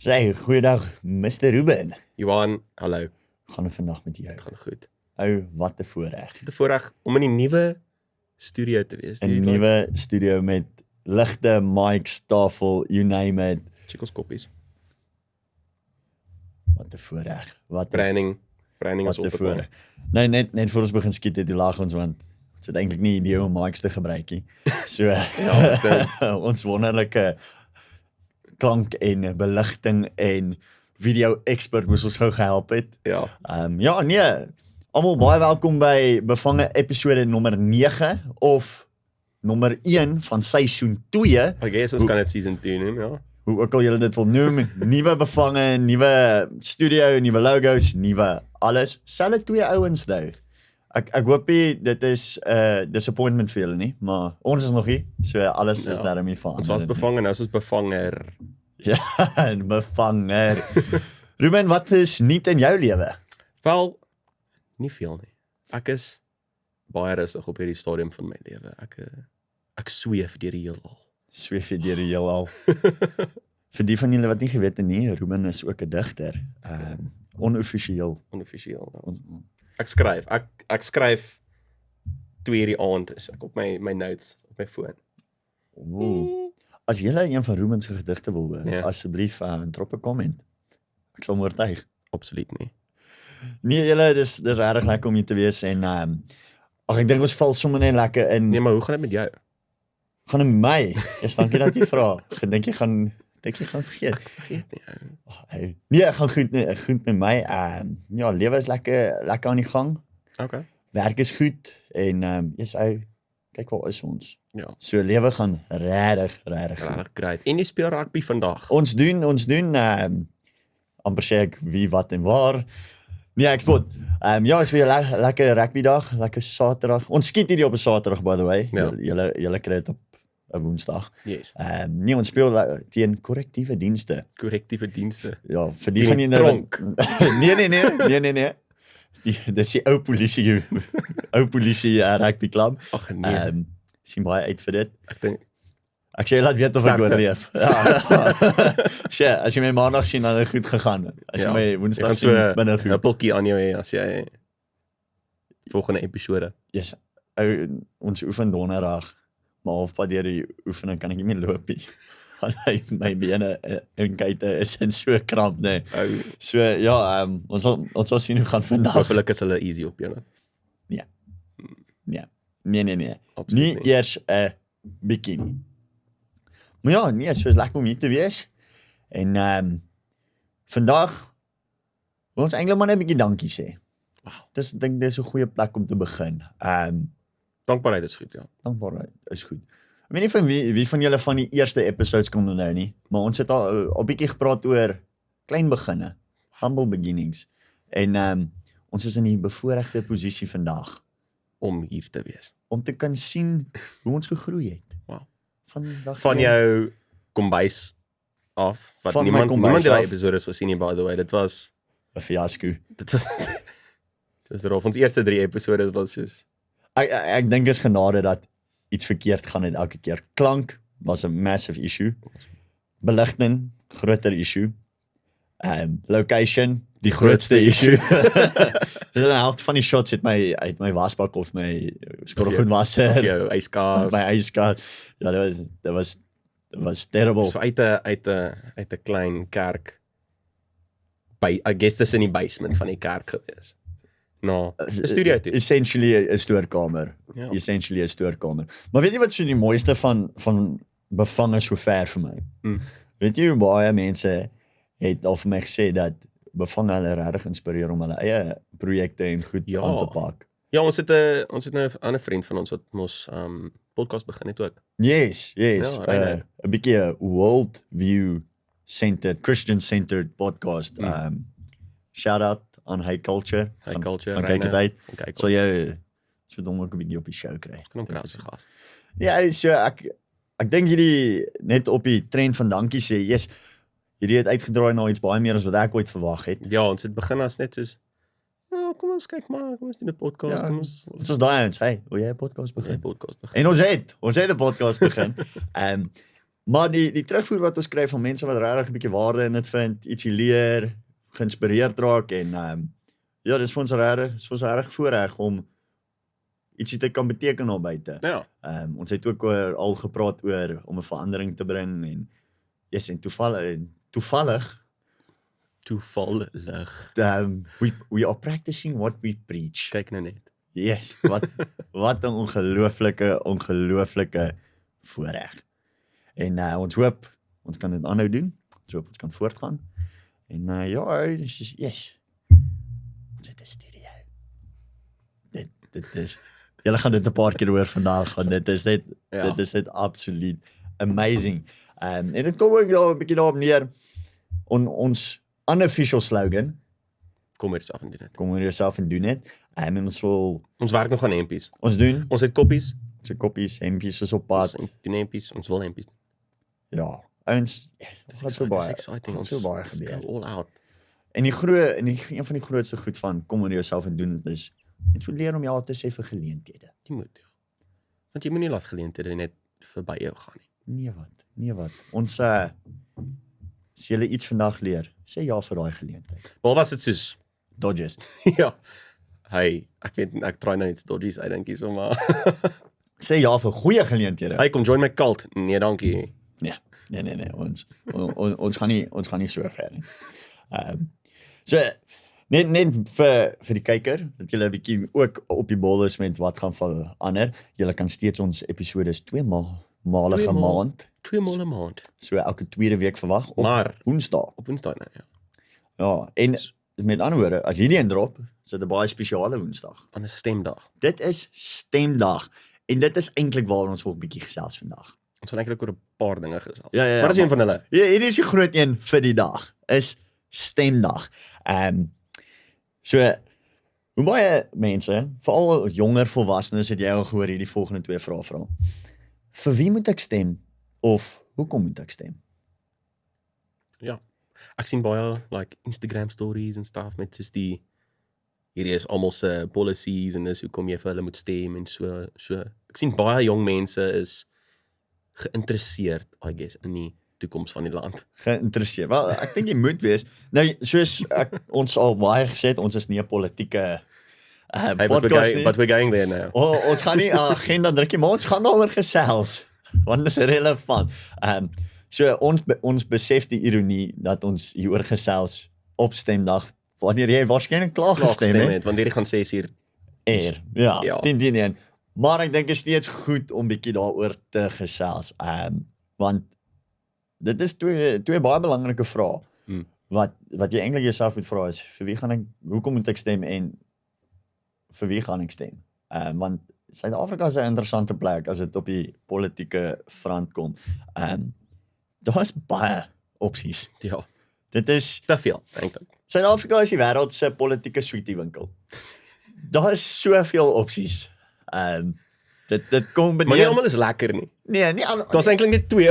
Sê, goeiedag, Mr. Ruben. Johan, hallo, Gaan het vandag met jou? gaan goed. Wat 'n voorreg. De voorreg om in die nuwe studio te wees. 'n Nuwe studio met ligte, mics, tafel, you name it. Chickles koppies. Wat 'n voorreg. Wat 'n Branding is wat 'n op voorreg. Nee, net voor ons begin skiet het, die lag ons want ons het eintlik nie idee om mics te gebruik nie. So ons wonderlike klank en beligting en video expert moes ons gou gehelp het. Ja, Ja, nee. Almal baie welkom by Bevange episode nommer 9 of nommer 1 van seisoen 2. I guess ons kan het season 2 noem, ja. Hoe ook al julle dit wil noem, nuwe Bevange, nuwe studio, nuwe logos, nuwe alles. Selfe twee ouens nou. Ek hoop nie dit is 'n disappointment vir julle nie, maar ons is nog hier, so alles is Ja. daarmee verander. Ons was bevangen, nou is ons bevanger. Ja, 'n bevanger. Ruben, wat is nuut in jou lewe? Wel, nie veel nie. Ek is baie rustig op hierdie stadium van my lewe. Ek sweef deur die heelal. Sweef jy deur die heelal. Vir die van julle wat nie geweet het nie, Ruben is ook 'n digter. Onoffisieel. Onoffisieel. Ek skryf 2 die aand, is ek op my notes op my foon. Ooh. As julle een van Ruben se gedigte wil hoor, Ja. asseblief drop 'n comment. Ek sal oortuig. Absoluut nie. Nee, julle, dis regtig lekker om hier te wees en ek dink ons val sommer net lekker in. Nee, maar hoe gaan dit met jou? Gaan in my. Yes, dankie dat jy vra. Dink jy gaan vergeet? Ek vergeet nie. ou. Nee, gaan goed met my. Ja, lewe is lekker aan die gang. Okay. Werk is goed en kyk waar is ons. Ja. So lewe gaan regtig goed. Regtig great. En jy speel rugby vandag. Ons doen amper sê ek wie, wat en waar. Nee, ek spot. Ja, is weer lekker rugby dag, lekker Saterdag. Ons skiet hierdie op 'n Saterdag by the way. Ja. Julle kry dit op 'n Woensdag. Yes. Nee, ons speel teen korrektiewe dienste. Korrektiewe dienste. Ja, vir die Teen van die julle tronk. Nee. Dis die ou polisie rugby klub. Ag nee. Sien baie uit vir dit. Ek dink Ek sê laat weet of ek Sterkte. oorleef. Ja. As jy my maandag sien dan het dit goed gegaan. As jy my jy woensdag gaan sien so binne 'n goed. huppeltjie aan jou hê as jy volgende episode. Yes. Ons oefen donderdag, maar halfpad deur die oefening kan ek nie meer loop nie. Want my bene en kuite is in so kramp, nee. Ou, So ja, ons sal sien hoe gaan vandag. hopelik is hulle easy op jou. Nee. Absoluut Nie eers 'n bikini. Maar ja, nee, so is lekker om hier te wees. En vandag wil ons eintlik maar net 'n bietjie dankie sê. Wow. Ek dink dis 'n goeie plek om te begin. Dankbaarheid is goed, ja. Dankbaarheid is goed. Ek weet nie van wie van julle van die eerste episodes kom nou nie, maar ons het al bietjie gepraat oor klein beginne, humble beginnings. En ons is in die bevoordeelde posisie vandag Om hier te wees. om te kan sien hoe ons gegroei het. Wow. Van Jou kombuis af, wat Van my niemand kombuis die af. episode is gesien nie, by the way. Dit was 'n fiasco. dit is erof. Ons eerste 3 episode was soos Ek dink is genade dat iets verkeerd gaan het elke keer. Klank was 'n massive issue. Beligting, groter issue. Location, die grootste issue. Dis 'n helfte van die shots het my uit my wasbak of my skottelgoedwasser, of jou yskaas. my ijskaart. Ja, dit was terrible. So uit 'n klein kerk by I guess dis in die basement van die kerk gewees. Nou, 'n studio toe. Essentially 'n stoorkamer. Ja. Essentially 'n stoorkamer. Maar weet jy wat so die mooiste van Bevange sover vir my? Weet jy hoe baie mense het al vir my gesê dat Bevange hulle regtig inspireer om hulle eie projekte en goed Ja. aan te pak. Ja, ons het nou 'n ander vriend van ons wat mos podcast begin het ook. Yes. Ja, right. 'n bietjie 'n world view centered, Christian centered podcast. Shout out aan High Culture. High Culture, Gaan kyk dit uit. Kyk, Sal jy so dom ook 'n bietjie op die show kry. kan hom kry as 'n gas. Ja, so ek dink hierdie net op die trend van dankie sê, yes, hierdie het uitgedraai na iets baie meer as wat ek ooit verwag het. Ja, ons het begin as net soos ja, kom ons kyk maar, kom ons doen 'n podcast, Ja, kom ons Dit was daai ons, hey, wil jy 'n podcast begin? podcast begin. En ons het 'n podcast begin. Maar die terugvoer wat ons kry van mense wat regtig 'n bietjie waarde in dit vind, ietsie leer, geïnspireerd raak en ja, dis vir ons regtig voorreg om ietsie te kan beteken daar buite. Ja. Ons het ook al gepraat oor om 'n verandering te bring en en toevallig we are practicing what we preach. Kyk nou net. Yes, wat 'n ongelooflike voorreg. En ons hoop ons kan dit aanhou doen. Ons hoop ons kan voortgaan. En yes. Ons het 'n studio. Dit is julle gaan dit 'n paar keer hoor vandag, want dit is net absoluut amazing. En dit kom ook daar 'n bietjie daarop neer. Ons unofficial slogan, Kom hier self en doen dit. kom oor jouself en doen dit. En Ons werk nog aan hempies. ons doen, Ons het koppies. ons koppies, hempies is op pad. Ons doen hempies. Ons wil hempies. Ja, ons wat so baie. exciting. Ons so baie Ons gebeur. go all out. En een van die grootste goed van kom oor jouself en doen dit is net moet leer om ja te sê vir geleenthede. Jy moet, ja. Want jy moet nie laat geleenthede net verby jou gaan nie. Nee wat. Ons as jy iets vandag leer, sê ja vir daai geleentheid. Maar was dit soos Dodgers. ja. Hey, ek try nou iets dodgies uitdink hier so maar. Sê ja vir goeie geleenthede. Hey, kom join my cult. Nee, dankie. Nee. Ons gaan nie so ver nie. So net vir die kyker dat julle 'n bietjie ook op die bol is met wat gaan verander. Julle kan steeds ons episodes 2 malige maand, 2 maal 'n maand. so elke tweede week verwag op Maar Woensdae. op Woensdae nou, ja. Ja, en met ander woorde, as hierdie een drop, is dit 'n baie spesiale Woensdag. Van 'n stemdag. Dit is stemdag en dit is eintlik waar ons wil 'n bietjie gesels vandag. Ons gaan eintlik oor 'n paar dinge gesels. Ja, Maar dis een van hulle. Ja, hierdie is die groot een vir die dag, is stemdag. So, hoe baie mense, veral jonger volwassenes, het jy al gehoor hierdie volgende 2 vrae vra. Vir wie moet ek stem? Of hoekom moet ek stem? Ja. Ek sien baie like Instagram stories en stuff met soos hierdie is almal se policies en dis hoekom jy vir hulle moet stem en so. Ek sien baie jong mense is geïnteresseerd, I guess, in die toekoms van die land. Geïnteresseerd. Wel, ek dink jy moet wees. Nou, soos ons al baie gesê het, ons is nie 'n politieke Hey, podcast nie. but we're going there now. Ons gaan nie 'n agenda druk nie, maar ons gaan daaroor gesels. Want dit is relevant. So ons besef die ironie dat ons hieroor gesels op stemdag wanneer jy waarskynlik klaar gestem het. Want hierdie gaan 6 uur. Ja, 10 Maar ek dink dit is steeds goed om bietjie daaroor te gesels. Want dit is twee baie belangrike vrae. Wat jy eintlik jouself moet vra is hoekom moet ek stem en vir wie gaan ek stem? Want Suid-Afrika is 'n interessante plek as dit op die politieke front kom. Daar's baie opsies. Ja, Dit is te veel eintlik. Suid-Afrika is die wêreld se politieke sweetie-winkel. Daar is soveel opsies. Dit kom Maar nie almal is lekker nie. Nee, nie al. Daar's eintlik net twee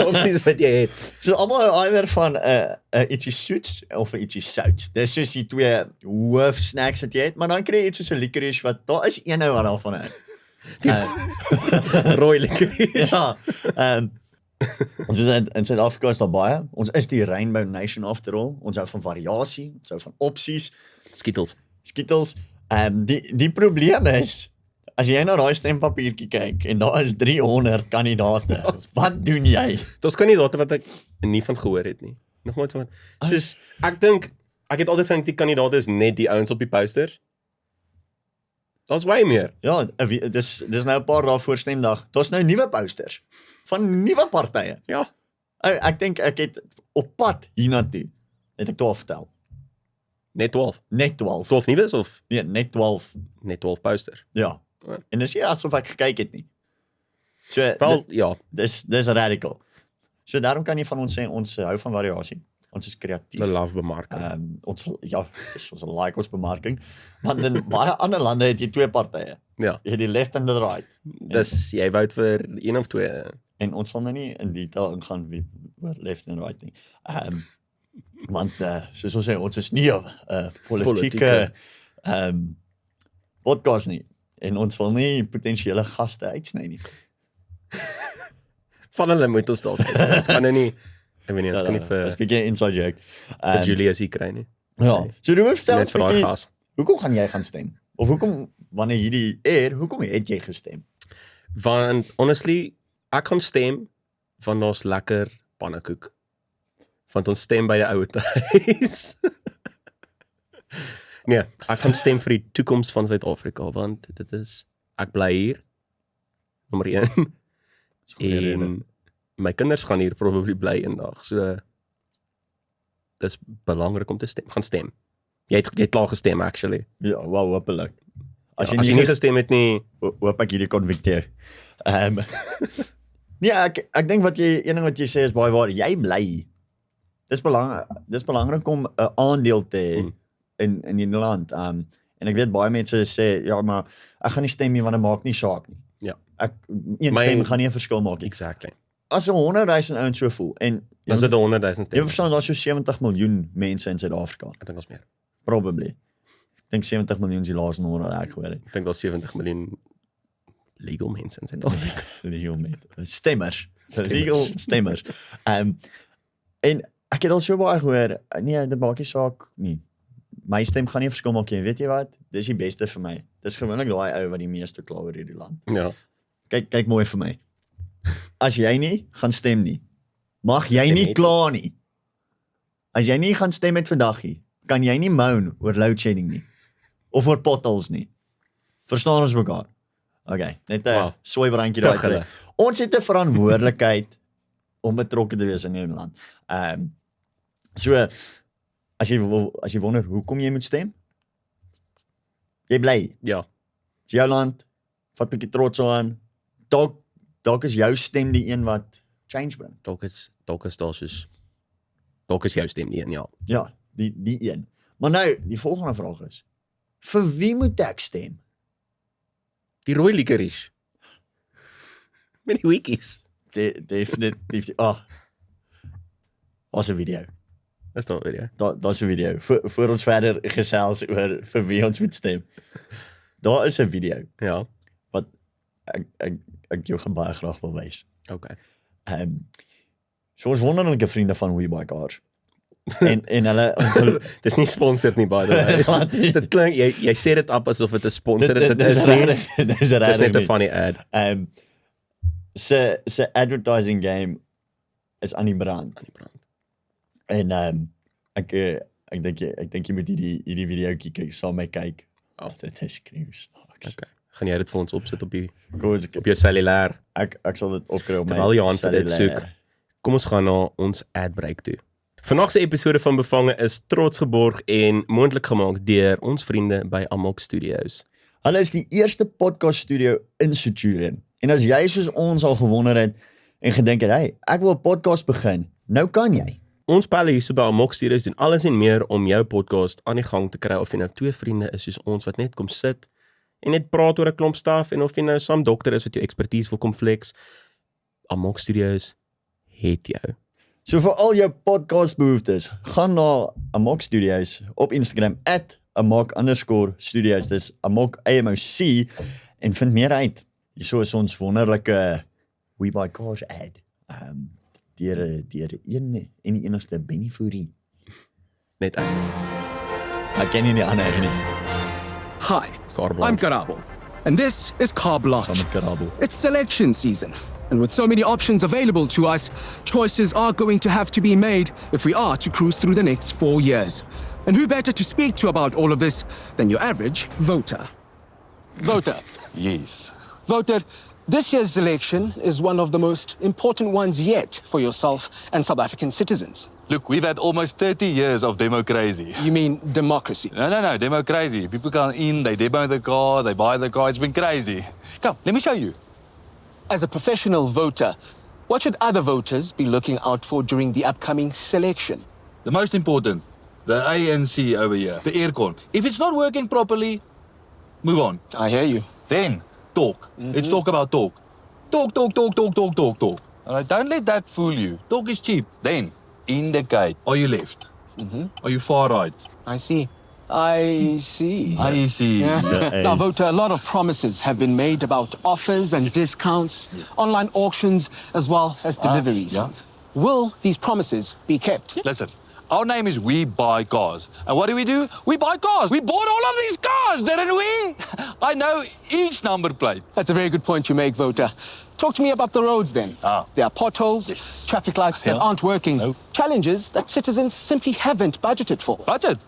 opsies wat jy het. So almal either van 'n ietsie soets of 'n ietsie souts. Dis soos die twee hoof snacks wat jy het, maar dan kry jy iets soos 'n licorice wat daar is een wat daarvan is. Rooi licorice. Ja. Ons is in Suid-Afrika is daar baie. Ons is die Rainbow Nation after all. Ons hou van variasie, ons hou van opsies, skittels. Die probleem is as jy na daai stempapiertjie kyk en daar is 300 kandidaate. Wat doen jy? Daar's kandidaate wat ek nie van gehoor het nie. Nog nooit van. Soos ek het altyd gedink die kandidaate is net die ouens op die poster. Daar's baie meer. Ja, dis nou 'n paar dae voor stemdag. Daar's nou nuwe posters van nuwe partye. Ja. Ek dink ek het op pad hiernatoe het ek 12 vertel. Net 12. Net 12. 12 nuus of Nee, net 12. net 12 poster. Ja. En dis nie asof ek gekyk het nie. So Wel, ja. dis radical. So daarom kan jy van ons sê ons hou van variasie. Ons is kreatief. We love bemarking. Ons ons like ons bemarking. Want in baie ander lande het jy twee partye. Ja. Jy het die left en die right. Dis jy vote vir een of twee. En ons sal nou nie in detail ingaan oor left en right nie. Want soos ons sê, ons is nie 'n politieke podcast nie. En ons wil nie potensiële gaste uitsny nie. Van hulle moet ons dalk wees. Ons kan nou nie, ek weet nie, ons kan nie Dis vir 'n bietjie inside joke. Julius hier kry nie. Ja. So Ruben, vertel Net vir daai bietjie, gas. hoekom gaan jy gaan stem? Of wanneer hierdie hoekom het jy gestem? Want honestly, ek gaan stem van ons lekker pannekoek. Want ons stem by die ou huis. Nee, ek gaan stem vir die toekoms van Suid-Afrika want dit is ek bly hier. Nommer 1. En my kinders gaan hier probably bly eendag. So dis belangrik om te stem. Gaan stem. Jy het klaar gestem actually. Ja, wow, hopelik. As jy nie gestem het nie, hoop ek hierdie konvikteer. Nee, ek dink een ding wat jy sê is baie waar. Jy bly. Dis belangrik om 'n aandeel te hê in die land. En ek weet baie mense sê ja, maar ek gaan nie stem nie want dit maak nie saak nie. Ja. Een stem gaan nie 'n verskil maak nie. Exactly. As 100,000 ouens so voel en Dan sit 100,000 jy stemme. verstaan daar's so 70 miljoen mense in Suid-Afrika. Ek dink ons meer. Probably. Ek dink 70 miljoen is die laaste nommer wat ek gehoor het. Ek dink daar's 70 miljoen legal mense in Suid-Afrika. Legal mense. Stemmers. Legal stemmers. En ek het al so baie gehoor, nee, dit maak nie saak nie. My stem gaan nie 'n verskil maak nie. Weet jy wat? Dis die beste vir my. Dis gewoonlik daai ou wat die meeste kla oor hierdie land. Ja. Kyk mooi vir my. As jy nie gaan stem nie, mag jy nie kla nie. As jy nie gaan stem met vandag nie, kan jy nie moan oor load shedding nie. Of oor potholes nie. Verstaan ons mekaar? Okay, net 'n swaaibreintjie daai kry. Ons het 'n verantwoordelikheid om betrokke te wees in hierdie land. So as jy wonder hoekom jy moet stem, jy bly. Ja. Dis jou land. Vat 'n bietjie trots aan. Dalk is jou stem die een wat change bring. Dalk is daar soos dalk is jou stem die een, ja. Ja, die een. Maar nou, die volgende vraag is: vir wie moet ek stem? Die rooi licorice. Met die wikkies. Definitief. Daar's 'n video. Dis dan weer, ja. Daar's 'n video. Voor ons verder gesels oor vir wie ons moet stem. Daar is 'n video Ja. wat ek jou baie graag wil wys. Okay. So ons wonderlike vriende van WeBuyCars. en hulle Dis nie sponsored nie, by the way. Dit klink jy sê dit op asof dit 'n sponsor is. Dit is regtig. Dis net 'n funny ad. Se advertising game is aan die brand. En ek dink jy moet hierdie videoetjie kyk, saam met my kyk. Dit is kruis. Okay. Gaan jy dit vir ons opsit op Op jou cellulair? Ek sal dit opkry op my Terwyl Johan vir dit soek. Kom ons gaan na ons ad-break toe. Vandag se episode van Bevange is trots geborg en moontlik gemaak deur ons vriende by Amok Studios. Hulle is die eerste podcast studio in Centurion. En as jy soos ons al gewonder het en gedink het, hey, ek wil 'n podcast begin, nou kan jy. Ons pelle hier so by Amok Studios doen alles en meer om jou podcast aan die gang te kry, of jy nou twee vriende is soos ons wat net kom sit en net praat oor 'n klomp staf, en of jy nou saam dokter is wat jou expertise wil kom flex. Amok Studios het jou. So vir al jou podcast behoeftes, gaan na Amok Studios op Instagram @amok_studios. Dis Amok AMOC en vind meer uit. Hierso is ons wonderlike WeBuyCars ad. Deur een en die enigste Benny Fourie. Net uit. Ek ken nie die ander nie. Hi, Carte I'm Blanche. Karabo, and this is Car Blanche. Saam met Karabo. It's selection season, and with so many options available to us, choices are going to have to be made if we are to cruise through the next 4 years. And who better to speak to about all of this than your average voter? Voter. Yes. Voter, this year's selection is one of the most important ones yet for yourself and South African citizens. Look, we've had almost 30 years of democracy. You mean democracy? No, democracy. People come in, they demo the car, they buy the car. It's been crazy. Come, let me show you. As a professional voter, what should other voters be looking out for during the upcoming selection? The most important, the ANC over here, the aircon. If it's not working properly, move on. I hear you. Then, talk. Let's talk about talk. Talk. All right, don't let that fool you. Talk is cheap. Then, indicate. Are you left? Are you far right? I see. I see. I see. Now, Wouter, a lot of promises have been made about offers and discounts, online auctions, as well as deliveries. yeah. Will these promises be kept? Listen, our name is We Buy Cars. And what do? We buy cars. We bought all of these cars, didn't we? I know each number plate. That's a very good point you make, Wouter. Talk to me about the roads then. There are potholes, traffic lights that aren't working, challenges that citizens simply haven't budgeted for. Budget?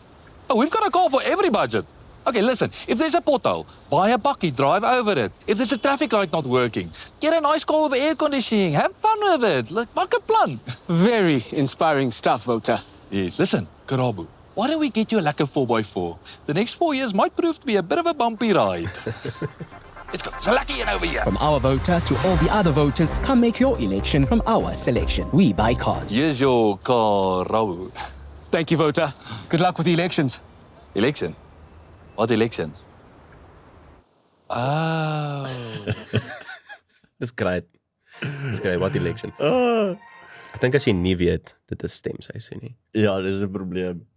Oh, we've got a car for every budget. Okay, listen, if there's a pothole, buy a bakkie, drive over it. If there's a traffic light not working, get a nice car with air conditioning. Have fun with it. Like, maak 'n plan. Very inspiring stuff, Wouter. Yes, listen, Karabu, why don't we get you a lekker 4x4? The next 4 years might prove to be a bit of a bumpy ride. Let's go. So lucky in over here. From our voter to all the other voters, come make your election from our selection. We buy cars. Here's your Karabu. Thank you, Wouter. Good luck with the elections. Election? What election? Oh. Dis great. Dis great, wat election. Ek dink as jy nie weet, dit is stemseisoen nie. Ja, dis 'n probleem.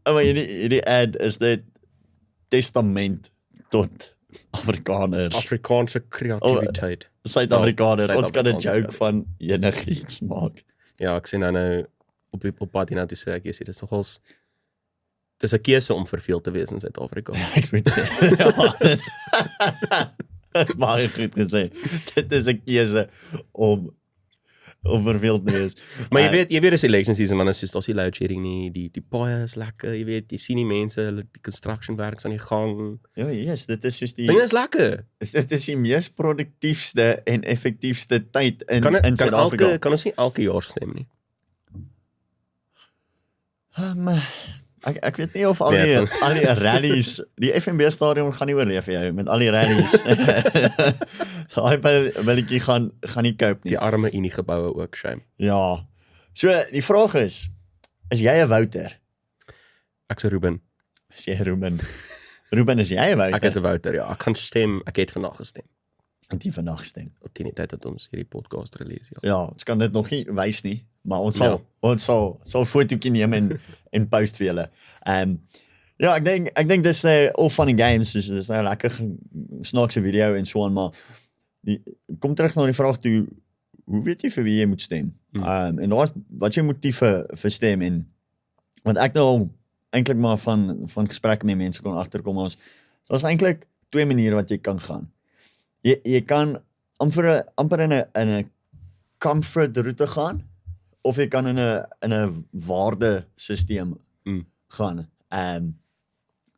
Maar hierdie ad is dit testament tot Afrikaners. Afrikaanse kreatiwiteit. Suid-Afrikaners. Ons kan 'n Suid-Afrikaanse, joke van enigiets maak. Ja, ek sien nou op pad hiernatoe sê ek, jy sê, dis 'n keuse om verveeld te wees in Suid-Afrika. Ek moet sê. Ja, dit baie goed gesê. Dit is 'n keuse om verveeld te wees. Maar jy weet dis election season, man, as jy daar's nie load shedding nie, die paaie is lekker, jy weet, jy sien die mense, hulle die construction werks aan die gang. Ja, yes, dit is soos Dinge is lekker. dit is die mees produktiefste en effektiefste tyd in Kan Suid-Afrika. ons nie elke jaar stem nie. Ek weet nie of al Nee, die rallies, die FNB stadion gaan nie oorleef vir jou met al die rallies. Daai billetjie gaan nie cope nie. Die arme Unie geboue ook, shame. Ja. So die vraag is jy 'n Wouter? Ek's 'n Ruben. Is jy Ruben? Ruben, is jy 'n Wouter? Ek is 'n Wouter, ja. Ek gaan stem. Ek het vandag gestem. Ek het vandag gestem. Op die tyd dat ons hierdie podcast release, ja. Ja, ons kan dit nog nie wys nie, maar ons Ja. sal 'n fotootjie neem en post vir julle. Ja, ek dink dis all fun and games, dus dis nou lekker snaakse video en so aan, maar kom terug na die vraag toe, hoe weet jy vir wie jy moet stem? En wat jy motiewe vir stem en want ek nou eintlik maar van gesprekke met mense kon agterkom, daar's eintlik twee maniere wat jy kan gaan. Jy kan amper in 'n comfort route gaan of jy kan in 'n waardesisteem gaan.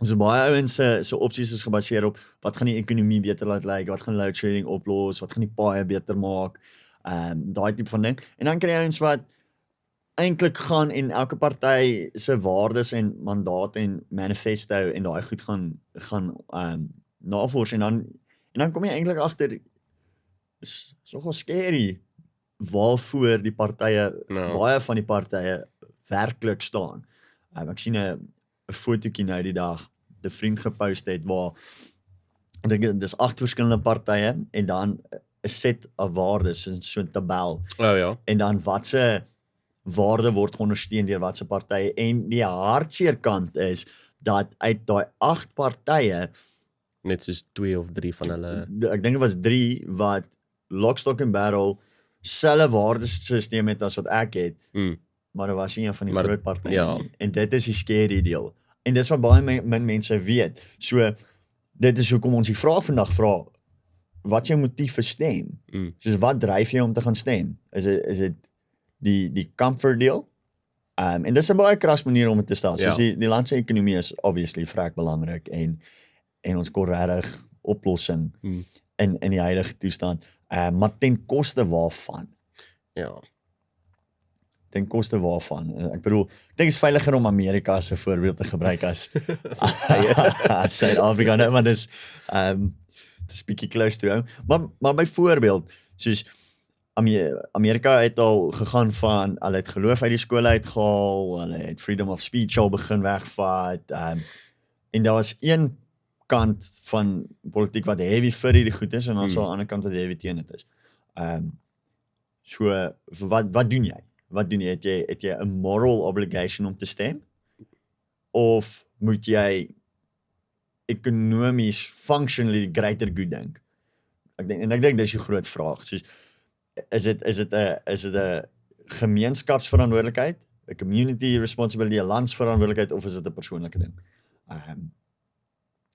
So baie ouens se opsies is gebaseer op wat gaan die ekonomie beter laat lyk, wat gaan load shedding oplos, wat gaan die paaie beter maak, daai tipe van ding. En dan kry jy ouens wat eintlik gaan en elke party se waardes en mandaat en manifesto en daai goed gaan navors en dan kom jy eintlik agter is nogal scary waarvoor die partye, baie van die partye werklik staan. Ek sien 'n fotootjie nou die dag, 'n vriend gepost het waar ek dink dis 8 verskillende partye en dan 'n set of waardes, so 'n tabel. Oh ja. En dan watse waarde word ondersteun deur watse partye en die hartseer kant is dat uit daai 8 partye Net soos 2 of 3 van hulle. Ek dink dit was 3 wat lock, stock and barrel selfe waardesisteem het as wat ek het, maar daar was nie een van die groot partye nie. En dit is die scary deel. En dis wat baie min mense weet. So dit is hoekom ons die vraag vandag vra, wat is jou motief vir stem? Soos wat dryf jou om te gaan stem? Is dit die comfort deel? En dis 'n baie kras manier om dit te stel. Soos die land se ekonomie is obviously vrek belangrik en ons kort regtig oplossing in die huidige toestand. Maar ten koste waarvan? Ja. Ten koste waarvan? Ek bedoel, ek dink is veiliger om Amerika as 'n voorbeeld te gebruik as Suid-Afrika, nou, maar dis bietjie close to home. Maar byvoorbeeld, soos Amerika het al gegaan van, hulle het geloof uit die skole uitgehaal, hulle het freedom of speech al begin wegvat, en daar is een kant van politiek wat heavy vir die goed is, en dan sal 'n ander kant wat heavy teen dit is. So, wat doen jy? Wat doen jy? Het jy 'n moral obligation om te stem? of moet jy ekonomies functionally greater good dink? Ek dink dis die groot vraag. Soos is dit 'n gemeenskapsverantwoordelikheid, 'n community responsibility, 'n landsverantwoordelikheid of is dit 'n persoonlike ding?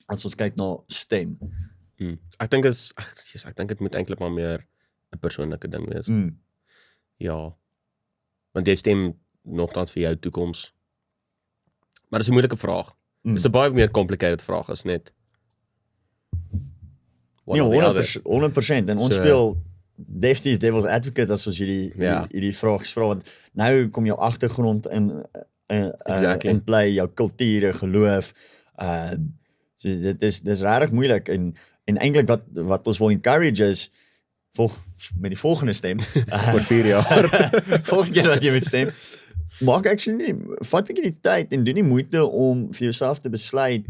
As ons kyk na stem. Ek dink dit moet eintlik maar meer 'n persoonlike ding wees. Ja. Want jy stem nogtans vir jou toekoms. Maar dis 'n moeilike vraag. Dis 'n baie meer complicated vraag as net Nee, 100%. En ons speel definitief devil's advocate as ons hierdie vraag vra, want nou kom jou agtergrond in play, jou kultuur, geloof. So dis regtig moeilik en eintlik wat ons wil encourage is met die volgende stem oor 4 jaar. Volgende keer wat jy moet stem, maak actually nie, vat 'n bietjie die tyd en doen die moeite om vir jouself te besluit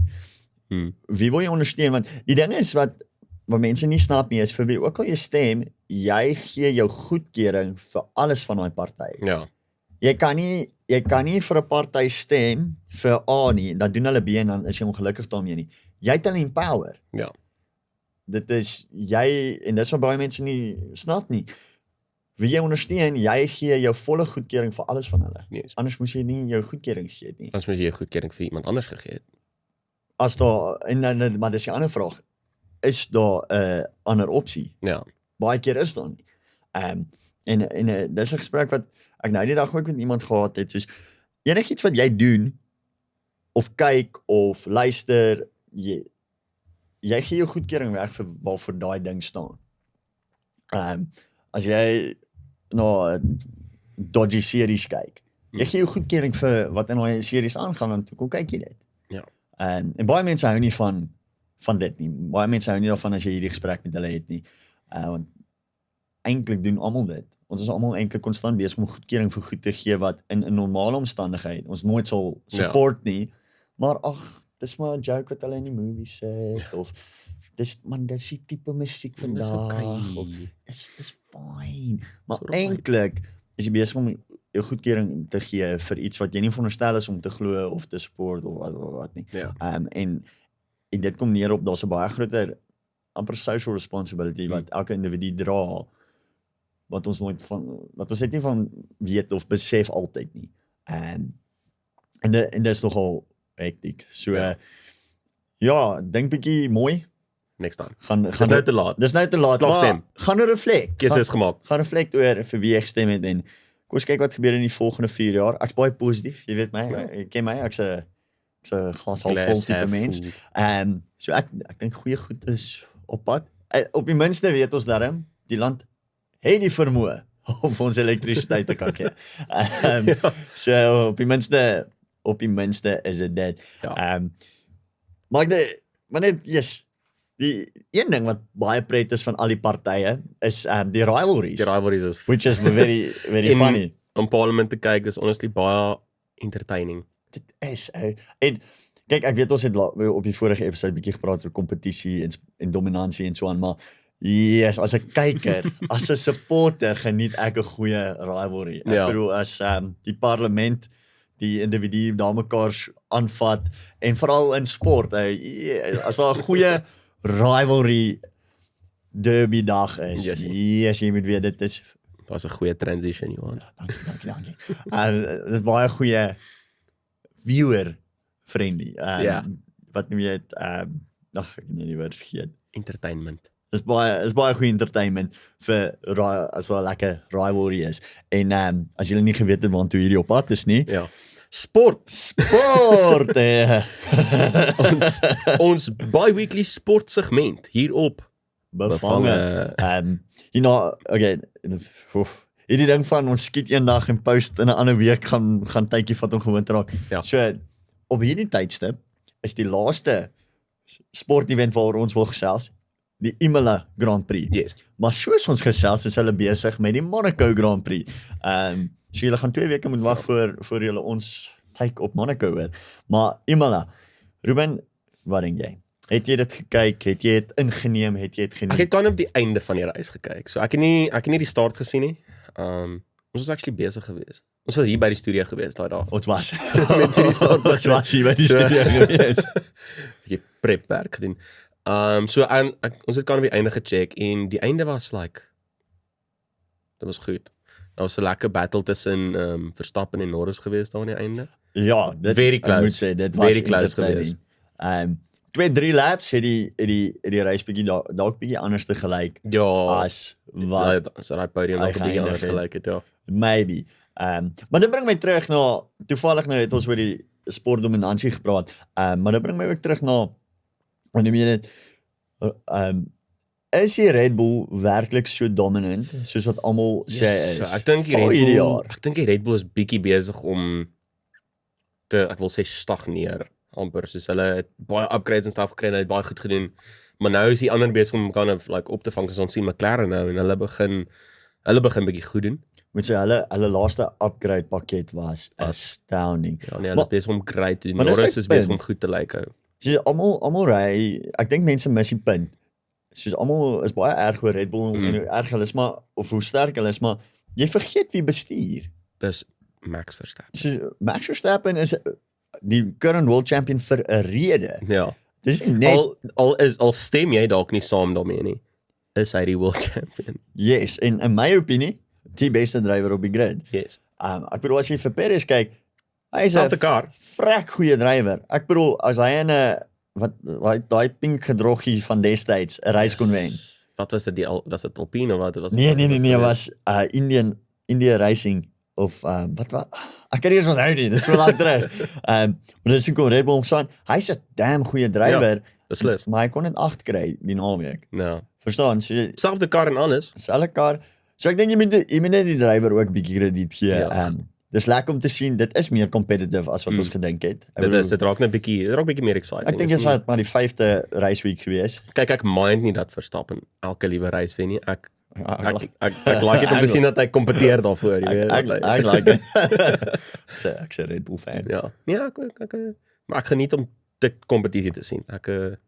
wie wil jy ondersteun, want die ding is wat mense nie snap nie is vir wie ook al jy stem, jy gee jou goedkeuring vir alles van daai party. Ja. Jy kan nie vir 'n party stem vir A nie, dan doen hulle B en dan is jy ongelukkig daarmee nie. Jy het hulle empower. Ja. Dit is jy en dis wat baie mense nie snap nie. Wie jy ondersteun, jy gee jou volle goedkeuring vir alles van hulle. Yes. Anders moes jy nie jou goedkeuring gegee het nie. Anders moet jy jou goedkeuring vir iemand anders gegee het. As daar maar dis die ander vraag. Is daar 'n ander opsie? Ja. Baie keer is daar nie. En dis 'n gesprek wat ek nou die dag ook met iemand gehad het, soos enigiets wat jy doen of kyk of luister, jy gee jou goedkeuring weg vir waarvoor daai ding staan. As jy na dodgy series kyk, jy gee jou goedkeuring vir wat in daai series aangaan, dan kom kyk jy dit. Ja. En baie mense hou nie van dit nie. Baie mense hou nie daarvan as jy hierdie gesprek met hulle het nie. Want eintlik doen almal dit. Ons is almal eintlik konstant besig om goedkeuring vir goed te gee wat in 'n normale omstandigheid ons nooit sal support nie. Maar dis maar 'n joke wat hulle in die movies sê of dis die tipe musiek vandag. Of dis fine. Maar eintlik is jy besig om jou goedkeuring te gee vir iets wat jy nie veronderstel is om te glo of te support of wat nie. Ja. En dit kom neer op daar's 'n baie groter amper social responsibility wat elke individu dra wat ons net nie van weet of besef altyd nie. En dis nogal hektiek. So dink bietjie mooi. Next time. Dis nou te laat. Dis nou te laat. Maar gaan reflect. Keuse is gemaak. Gaan reflect oor vir wie ek gestem het en kom ons kyk wat gebeur in die volgende 4 jaar. Ek's baie positief, jy weet my. Jy ken my, ek's 'n glas half vol tipe mens. So ek dink goeie goed is op pad. Op die minste weet ons darm, die land het die vermoë om vir ons elektrisiteit te kan gee. So op die minste is dit. Maar net die een ding wat baie pret is van al die partye is die rivalries. Die rivalries is which is very very funny. Om Parliament te kyk is honestly baie entertaining. Dit is en kyk, ek weet ons het op die vorige episode bietjie gepraat oor kompetisie en dominansie en so aan, maar yes, as 'n kyker, as 'n supporter geniet ek 'n goeie rivalry. Ek bedoel as die parlement die individu daar mekaar aanvat en veral in sport, as daar 'n goeie rivalry derby dag is. Yes, jy moet weet dit is was 'n goeie transition, Johan. Dankie. Dit is baie goeie viewer friendly. Wat noem jy dit? Ek het nie die woord vergeet. Entertainment. Dis baie goeie entertainment vir as daar 'n lekker rivalry is. En as julle nie geweet het waartoe hierdie op pad is nie. Ja. Sport. ons bi-weekly sport segment hier op Bevangen. Okay, hierdie ding van ons skiet een dag en post in 'n ander week gaan tydjie vat om gewoond te raak. Ja. So op hierdie tydstip is die laaste sportevent waaroor ons wil gesels, die Imola Grand Prix. Yes. Maar soos ons gesels is hulle besig met die Monaco Grand Prix. So julle gaan 2 weke moet wag voor julle ons take op Monaco hoor. Maar Imola, Ruben, wat dink jy? Het jy dit gekyk? Het jy dit ingeneem? Het jy dit geniet? Ek het kan op die einde van die reis gekyk. So ek het nie die start gesien nie. Ons was actually besig geweest. Ons was hier by die studio geweest daai dag. Ons was. Met die start Ons was hier by die studio gewees. Bietjie prepwerk gedoen. Ons het kan weer einde gecheck en die einde was like dit was goed. Daar was 'n lekker battle tussen Verstappen en Norris geweest daar aan die einde. Ja, dit Very close. ek moet sê dit was Very close geweest. 2-3 laps het die race bietjie dalk bietjie anders te gelyk Ja, as wat so daai podium hy nog 'n bietjie anders geëindig gelyk het, ja. maybe. Maar dit bring my terug na toevallig nou het ons oor die sportdominansie gepraat. Maar dit bring my ook terug na wanneer jy dit is die Red Bull werklik so dominant soos wat almal sê is? So, ek dink die Red Bull is bietjie besig om ek wil sê stagneer amper, soos hulle het baie upgrades en stuff gekry en hulle het baie goed gedoen, maar nou is die ander besig om kind of like op te vang, soos ons sien McLaren nou en hulle begin bietjie goed doen. Moet sê hulle laaste upgrade pakket was astounding. Ja nee, hulle is besig om great te doen. maar dis Norris my is besig punt. om goed te lyk hou. So almal ry, ek dink mense mis die punt. Soos almal is baie erg oor Red Bull en hoe erg hulle is, maar of hoe sterk hulle is, maar jy vergeet wie bestuur. Dis Max Verstappen. So Max Verstappen is die current world champion vir 'n rede. Ja. Dis nie net Al stem jy dalk nie saam daarmee nie, is hy die world champion. yes, en in my opinie die beste drywer op die grid. Yes. Ek bedoel as jy vir Perez kyk, hy is 'n Selfde kar. vrek goeie drywer. Ek bedoel as hy in 'n daai pink gedroggie van destyds 'n race kon wen. Wat was dit was dit Alpine of wat was dit? Nee, was India Racing of wat ek kan nie eens onthou nie, dis so lank terug. Maar dis hoekom Red Bull staan. Hy's 'n damn goeie drywer, Beslis. maar hy kon net 8 kry die naweek. Ja. Verstaan? So Selfde kar en alles. selfe kar. So ek dink jy moet net die drywer ook bietjie krediet gee. Ja. Dis lekker om te sien dit is meer competitive as wat ons gedink het. Dit raak net bietjie meer exciting. Ek dink dit was maar die 5de race week gewees. Kyk, ek mind nie dat Verstappen elke liewe race wen nie. Ek Ek like dit om te sien dat hy kompeteer daarvoor, jy weet. Ek like it. Ek sê Red Bull fan. Ja. Nee, maar ek geniet om dit kompetisie te sien.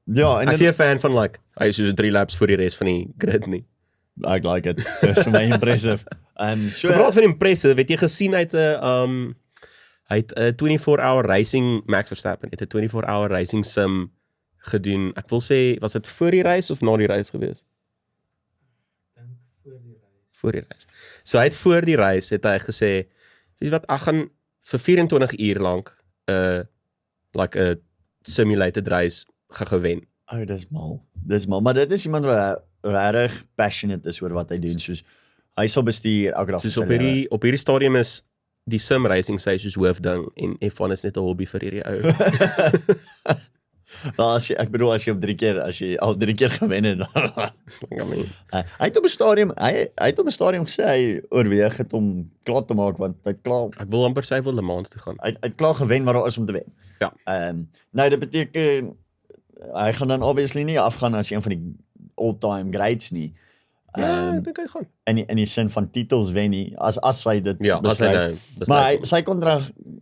Ja, en Ek sien 'n fan van like hy is so 3 laps voor die res van die grid nie. ek like it. Dis vir my impressive. So Gepraat van impressive, het jy gesien hy het 'n 24-hour racing Max Verstappen het 'n 24-hour racing sim gedoen. Ek wil sê was dit voor die race of na die race gewees? Voor die reis. So hy het voor die reis het hy gesê, weet jy wat, ek gaan vir 24 uur lank like 'n simulated race gewen. dis mal. Maar dit is iemand wat regtig passionate is oor wat hy doen, soos hy sal bestuur elke dag. Soos op hierdie stadium is die sim racing sy soos hoofding en F1 is net 'n hobby vir hierdie ou. Wel as jy al 3 keer gewen het. I mean, Hy het op 'n stadium gesê hy oorweeg het om klaar te maak want hy klaar ek wil amper sê hy wil Le Mans toe gaan. hy het klaar gewen maar daar is om te wen. Ja. Nou dit beteken hy gaan dan obviously nie afgaan as een van die all-time greats nie. Ja, ek dink hy gaan. In die sin van titels wen nie as hy dit Ja, as hy nou maar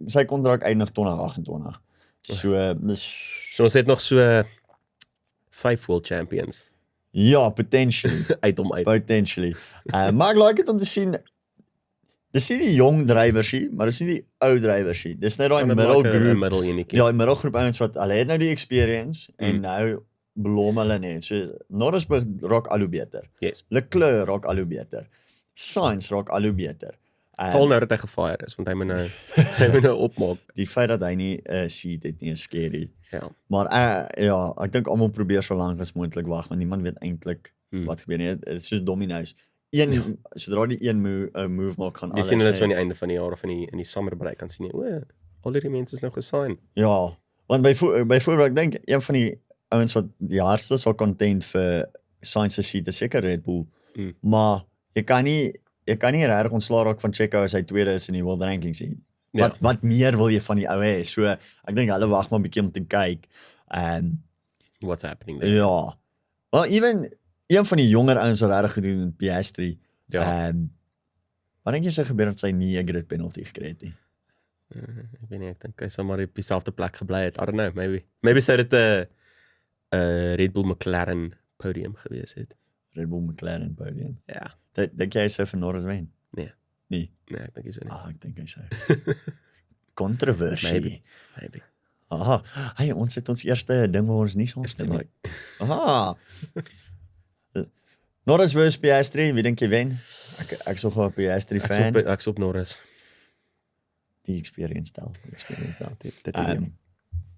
sy kontrak eindig 2028. So ons het nog so 5 world champions ja, potentially. Potentially. Maar ek like dit om te sien dis nie die jong drywersie, maar dis nie die ou drywersie. Dis net daai middelgroep. Ja, die middelgroep ouens wat hulle het nou die experience en nou blom hulle net. So Norris raak al hoe beter. Yes. Leclerc raak al hoe beter. Sainz raak al hoe beter. Val nou dat hy gefire is want hy moet nou opmaak. Die feit dat hy nie seat het nie is scary. Ja. Maar ja, ek dink almal probeer so lank as moontlik wag want niemand weet eintlik wat gebeur nie. Dit is soos dominoes. Sodra die een move maak gaan Jy alles. sien hulle is van die einde van die jaar of in die summer break kan sien jy, al die mense is nou gesign. Ja, want byvoorbeeld ek dink een van die ouens wat die hardste sal content vir Sainz se seat is seker Red Bull. Maar jy kan nie regtig ontslaa raak van Checo as hy tweede is in die world rankings nie. Wat meer wil jy van die ou hê? So ek dink hulle wag maar 'n bietjie om te kyk. What's happening there? Ja. Wel even een van die jonger ouens wat regtig gedoen in Piastri. Ja. Wat dink jy sou gebeur as hy nie 'n grid penalty gekry het nie? Ek weet nie, ek dink hy sou maar op dieselfde plek gebly het. I don't know, maybe sou dit 'n Red Bull McLaren podium gewees het. Red Bull McLaren podium. Ja. Dink jy hy sou vir Norris wen? Nee. nie? Nee, ek dink dis nie. Ek dink hy sou. Kontroversie. Maybe. Aha, hey, ons het ons eerste ding waar ons nie saam Is dit stem nie. like Aha. Norris versus Piastri, wie dink jy wen? Ek sou gaan Piastri fan. ek's op Norris. Die experience stel. Dit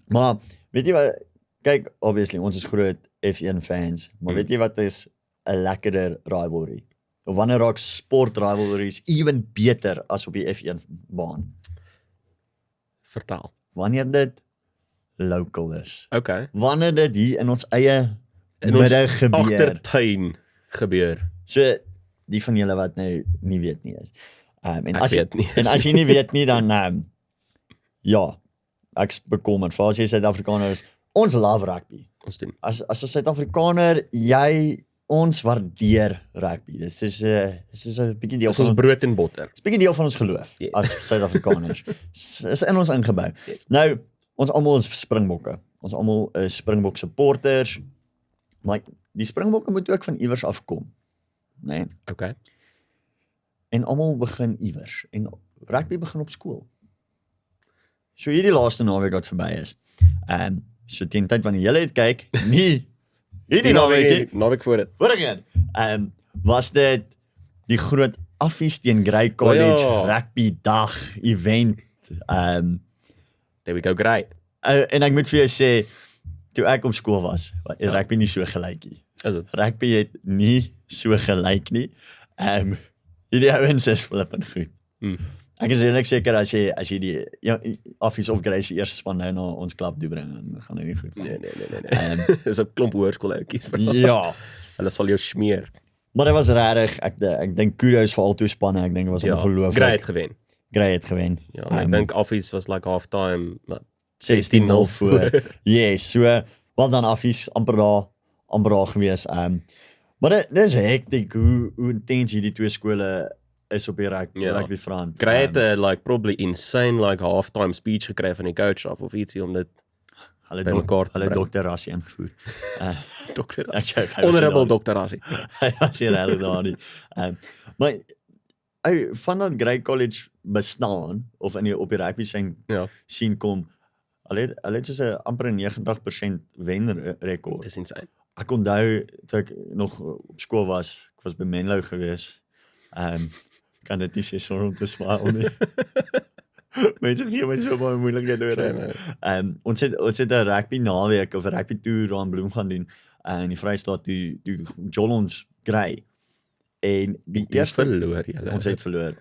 Maar weet jy wat, kyk, obviously, ons is groot F1 fans, maar weet jy wat is 'n lekkerder rivalry? Of wanneer raak sport rivalries even beter as op die F1 baan? Vertel. Wanneer dit local is. Okay. Wanneer dit hier in ons eie In ons middag gebeur. agtertuin gebeur. So, die van julle wat nou nie weet nie is. En Ek as weet nie. En as jy nie weet nie, dan ja, ek's bekommerd. Vir as jy Suid-Afrikaner is, ons love rugby. Ons doen. As 'n Suid-Afrikaner, ons waardeer rugby. Dit is 'n bietjie deel Dis van ons brood en botter. Dis 'n bietjie deel van ons geloof Yes. as Suid-Afrikaners. Is in ons ingebou. Yes. Nou, ons almal is Springbokke. Ons almal is Springbok supporters. Maar die Springbokke moet ook van iewers afkom, né? Nee? Okay. En almal begin iewers en rugby begin op skool. So hierdie laaste naweek wat verby is. So teen tyd wanneer julle dit kyk, nie hierdie naweek nie, Naweek voor dit. hoor ek net. Was dit die groot affies teen Grey College rugby dag event. There we go, great. En ek moet vir jou sê, toe ek op skool was, het rugby nie so gelyk nie. Is dit? Rugby het nie so gelyk nie. Hierdie ouens is flippend goed. Ek is redelik seker as jy die Office of Grace eerste span nou na ons klub toe bring, dan gaan dit nie goed gaan. Nee. Dis 'n klomp hoërskoolouetjies vir Ja, Hulle sal jou smeer. maar dit was regtig, ek dink kudos vir al twee spanne, ek dink dit was ongelooflik. Grey het gewen. Grey het gewen. Ja, en ek dink Office was like halftime, wat 16-0 voor. Yes, so wel dan Office amper daar gewees. Maar dit is hektiek hoe intens hierdie twee skole is op die rugby front. Grey het like probably insane like halftime speech gekry van die coach af of ietsie om dit Hulle by mekaar te hulle bring. Dr. Rassie ingevoer. Dr. Ek joke, hy was nie Honorable daar Dr. Rassie. nie. Hy was hier regtig daar nie. Maar vandat Grey College bestaan of op die rugby sien kom, hulle het so 'n amper 90% wenrekord. Dis insane. Ek onthou toe ek nog op skool was, ek was by Menlo gewees. Kan dit nie sê sonder om te smile nie. Mense gee my so baie moeilikheid oor. Ons het 'n rugby naweek of 'n rugby toer daar in Bloem gaan doen in die Vrystaat toe jol ons Grey. En die eerste verloor julle.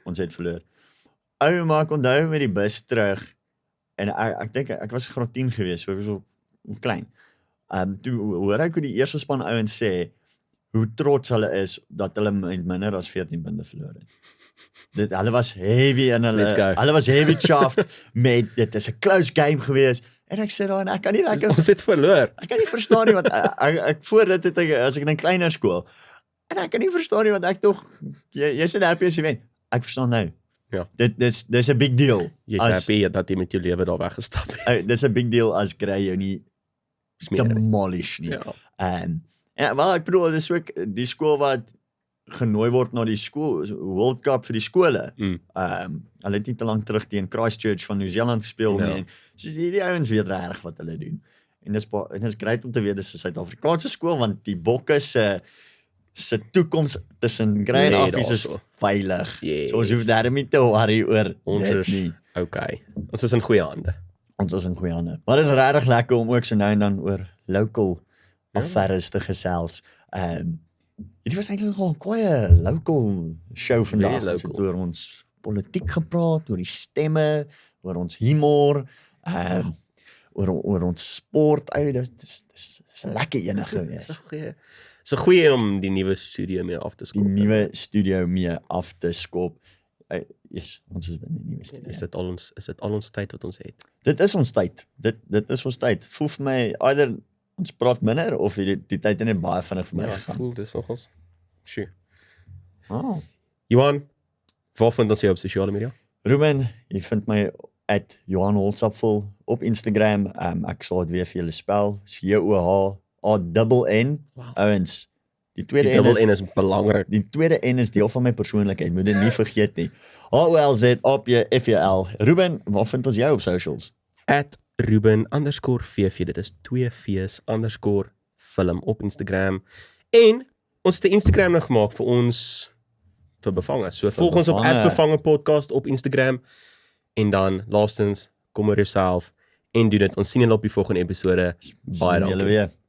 Ons het verloor. Maar ek onthou met die bus terug en ek dink ek was graad 10 gewees, so ek was op klein. Toe hoor ek hoe die eerste span ouens sê hoe trots hulle is dat hulle met minder as 14 punte verloor het. Hulle was heavy en hulle was heavy chuffed met dit is 'n close game gewees. En ek sê daar en ek kan nie lekker Ons het verloor. ek kan nie verstaan nie wat ek voor dit het as ek in 'n kleiner skool en ek kan nie verstaan nie wat ek tog jy sê happy as jy wen. Ek verstaan nou. Ja. Dis 'n big deal. Jy's happy dat jy met jou lewe daar weggestap het. Dis 'n big deal as Grey jou nie demolish nie. Ja, wel ek bedoel dis ook die skool wat genooi word na die skool World Cup vir die skole. Hulle het nie te lank terug teen Christchurch van Nieu-Seeland gespeel nie. En so hierdie ouens weet regtig wat hulle doen. En dis great om te weet dis 'n Suid-Afrikaanse skool want die Bokke se toekoms tussen Grey en Office is veilig. Yes. So ons hoef daarmee nie te worry oor Ons dit is nie. okay. Ons is in goeie hande. Ons is in goeie hande. Maar dit is regtig lekker om ook so nou en dan oor local affairs te gesels. Dit was eintlik nogal 'n kwaaie local show vandag. Ons het oor ons politiek gepraat, oor die stemme, oor ons humor, oor ons sport. Dis lekker enig gewees. Dis 'n goeie om die nuwe studio mee af te skop. Die nuwe studio mee af te skop. Yes, ons is binne die nuwe studio. Is dit al ons tyd wat ons het? Dit is ons tyd. Dit is ons tyd. Dit voel vir my either ons praat minder of die tyd het net baie vinnig vir my gegaan. Ja, voel dis nogals. Sjoe. Johan, waar vind ons jou op sosiale media? Ruben, jy vind my @Johan Holtzapfel op Instagram. Ek sal dit weer vir julle spel. Johan. Ouens, Die tweede Die N dubbel N is is belangrik. die tweede N is deel van my persoonlikheid, moet dit nie vergeet nie. HOLZAPFJL. Ruben, waar vind ons jou op socials? @Ruben_VV, dit is 2 V's _film op Instagram. En ons het 'n Instagram nou gemaak vir ons vir bevange. So volg ons op bevange. @bevange podcast op Instagram. En dan laastens, kom oor jouself en doen dit. Ons sien julle op die volgende episode. Baie Sien julle dankie. weer.